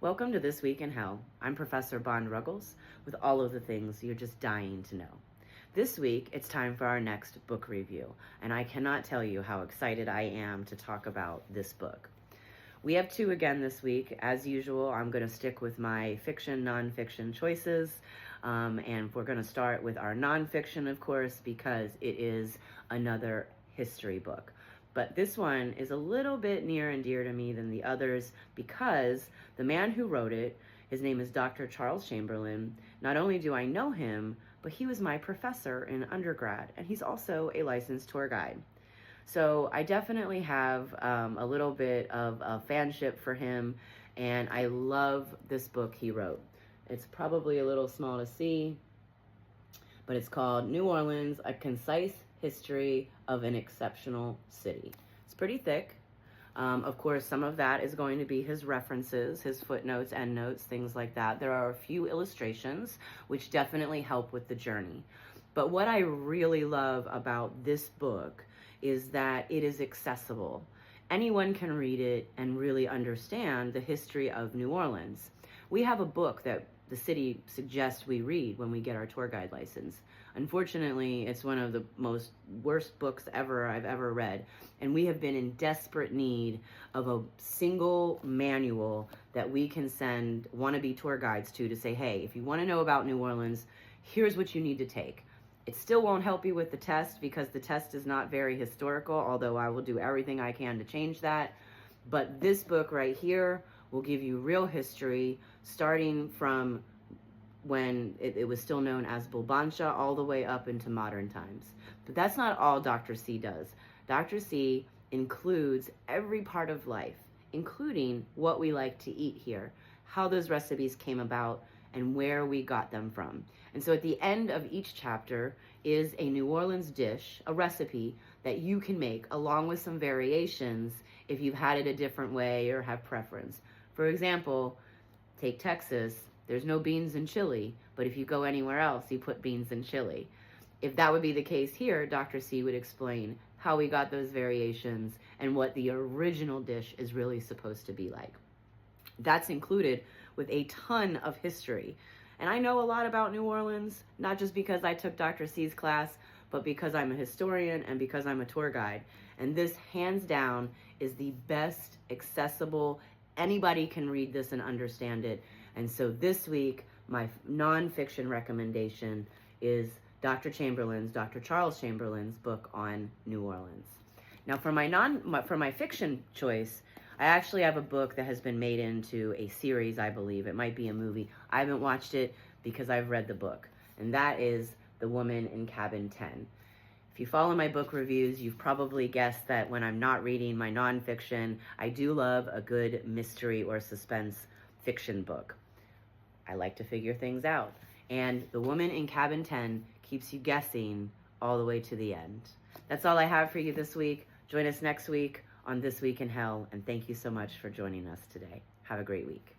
Welcome to This Week in Hell. I'm Professor Bond Ruggles with all of the things you're just dying to know. This week, it's time for our next book review, and I cannot tell you how excited I am to talk about this book. We have two again this week. As usual, I'm going to stick with my fiction, nonfiction choices, and we're going to start with our nonfiction, of course, because it is another history book. But this one is a little bit near and dear to me than the others because the man who wrote it, his name is Dr. Charles Chamberlain. Not only do I know him, but he was my professor in undergrad, and he's also a licensed tour guide. So I definitely have a little bit of a fanship for him, and I love this book he wrote. It's probably a little small to see, but it's called New Orleans, A Concise History of an Exceptional City. It's pretty thick. Of course, some of that is going to be his references, his footnotes, endnotes, things like that. There are a few illustrations, which definitely help with the journey. But what I really love about this book is that it is accessible. Anyone can read it and really understand the history of New Orleans. We have a book that the city suggests we read when we get our tour guide license. Unfortunately, it's one of the worst books I've ever read, and we have been in desperate need of a single manual that we can send wannabe tour guides to say, hey, if you want to know about New Orleans, here's what you need to take. It still won't help you with the test because the test is not very historical, although I will do everything I can to change that. But this book right here will give you real history, starting from when it was still known as Bulbancha all the way up into modern times. But that's not all Dr. C does. Dr. C includes every part of life, including what we like to eat here, how those recipes came about, and where we got them from. And so at the end of each chapter is a New Orleans dish, a recipe that you can make along with some variations if you've had it a different way or have preference. For example, take Texas, there's no beans in chili, but if you go anywhere else, you put beans in chili. If that would be the case here, Dr. C would explain how we got those variations and what the original dish is really supposed to be like. That's included with a ton of history. And I know a lot about New Orleans, not just because I took Dr. C's class, but because I'm a historian and because I'm a tour guide. And this, hands down, is the best accessible. Anybody can read this and understand it. And so this week, my nonfiction recommendation is Dr. Charles Chamberlain's book on New Orleans. Now, for my fiction choice, I actually have a book that has been made into a series, I believe. It might be a movie. I haven't watched it because I've read the book, and that is The Woman in Cabin 10. If you follow my book reviews, you've probably guessed that when I'm not reading my nonfiction, I do love a good mystery or suspense fiction book. I like to figure things out. And The Woman in Cabin 10 keeps you guessing all the way to the end. That's all I have for you this week. Join us next week on This Week in Hell, and thank you so much for joining us today. Have a great week.